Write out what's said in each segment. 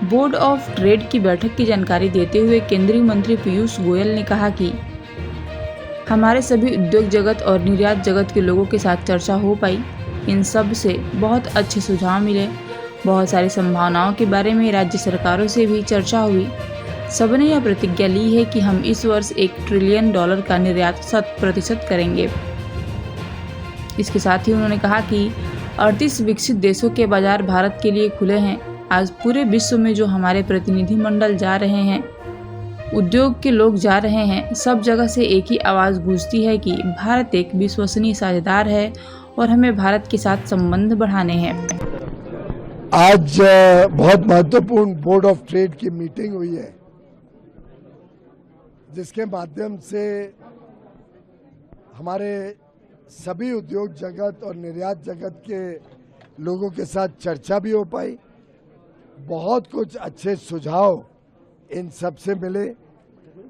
Board of trade की बैठक की जानकारी देते हुए केंद्रीय मंत्री पीयूष गोयल ने कहा कि हमारे सभी उद्योग जगत और निर्यात जगत के लोगों के साथ चर्चा हो पाई। इन सब से बहुत अच्छे सुझाव मिले। बहुत सारी संभावनाओं के बारे में राज्य सरकारों से भी चर्चा हुई। सबने यह प्रतिज्ञा ली है कि हम इस वर्ष $1 ट्रिलियन का निर्यात 100% करेंगे। इसके साथ ही उन्होंने कहा कि 38 विकसित देशों के बाजार भारत के लिए खुले हैं। आज पूरे विश्व में जो हमारे प्रतिनिधिमंडल जा रहे हैं, उद्योग के लोग जा रहे हैं, सब जगह से एक ही आवाज़ गूंजती है कि भारत एक विश्वसनीय साझेदार है और हमें भारत के साथ संबंध बढ़ाने हैं। आज बहुत महत्वपूर्ण बोर्ड ऑफ ट्रेड की मीटिंग हुई है, जिसके माध्यम से हमारे सभी उद्योग जगत और निर्यात जगत के लोगों के साथ चर्चा भी हो पाई। बहुत कुछ अच्छे सुझाव इन सब से मिले।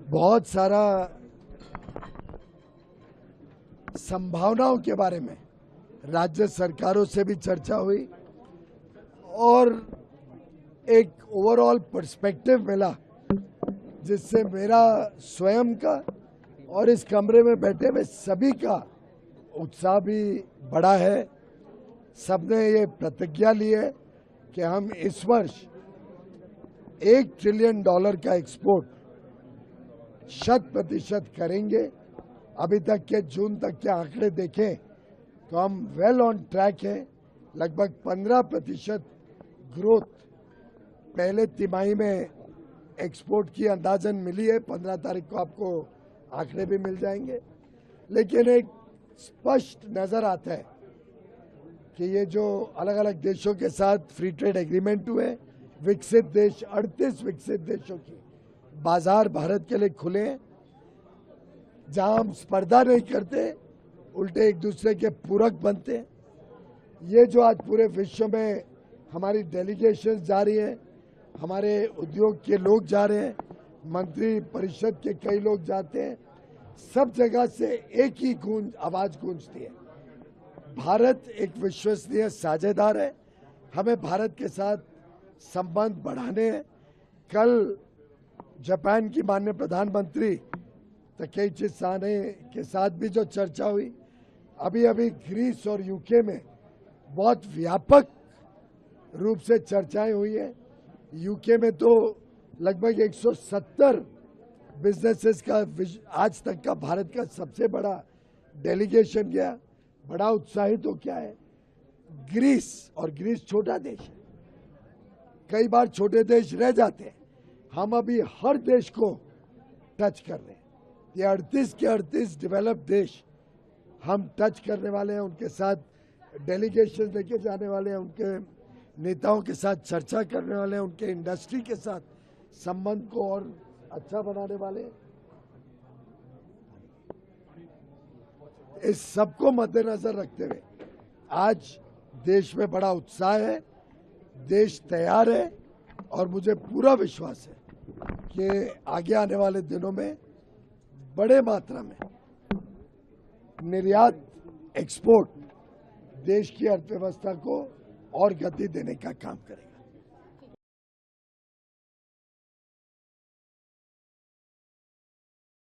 बहुत सारा संभावनाओं के बारे में राज्य सरकारों से भी चर्चा हुई और एक ओवरऑल पर्सपेक्टिव मिला, जिससे मेरा स्वयं का और इस कमरे में बैठे हुए सभी का उत्साह भी बढ़ा है। सबने ये प्रतिज्ञा ली है कि हम इस वर्ष $1 ट्रिलियन का एक्सपोर्ट 100% करेंगे। अभी तक के जून तक के आंकड़े देखें तो हम वेल ऑन ट्रैक हैं। लगभग 15% ग्रोथ पहले तिमाही में एक्सपोर्ट की अंदाजन मिली है। 15 तारीख को आपको आंकड़े भी मिल जाएंगे। लेकिन एक स्पष्ट नजर आता है कि ये जो अलग अलग देशों के साथ फ्री ट्रेड एग्रीमेंट हुए, विकसित देश 38 विकसित देशों की बाजार भारत के लिए खुले हैं, जहां हम स्पर्धा नहीं करते, उल्टे एक दूसरे के पूरक बनते हैं। ये जो आज पूरे विश्व में हमारी डेलीगेशन जा रही है, हमारे उद्योग के लोग जा रहे हैं, मंत्री परिषद के कई लोग जाते हैं, सब जगह से एक ही आवाज गूंजती है। भारत एक विश्वसनीय साझेदार है। हमें भारत के साथ संबंध बढ़ाने हैं। कल जापान की माननीय प्रधानमंत्री तकेइची साने के साथ भी जो चर्चा हुई, अभी ग्रीस और यूके में बहुत व्यापक रूप से चर्चाएं हुई है। यूके में तो लगभग 170 बिजनेसेस का आज तक का भारत का सबसे बड़ा डेलीगेशन गया। बड़ा उत्साहित हो क्या है ग्रीस, और ग्रीस छोटा देश है, कई बार छोटे देश रह जाते हैं। हम अभी हर देश को टच कर रहे हैं। ये 38 के 38 डेवलप्ड देश हम टच करने वाले हैं, उनके साथ डेलीगेशन लेके जाने वाले हैं, उनके नेताओं के साथ चर्चा करने वाले हैं, उनके इंडस्ट्री के साथ संबंध को और अच्छा बनाने वाले हैं। इस सबको मद्देनजर रखते हुए आज देश में बड़ा उत्साह है, देश तैयार है और मुझे पूरा विश्वास है कि आगे आने वाले दिनों में बड़े मात्रा में निर्यात एक्सपोर्ट देश की अर्थव्यवस्था को और गति देने का काम करेंगे।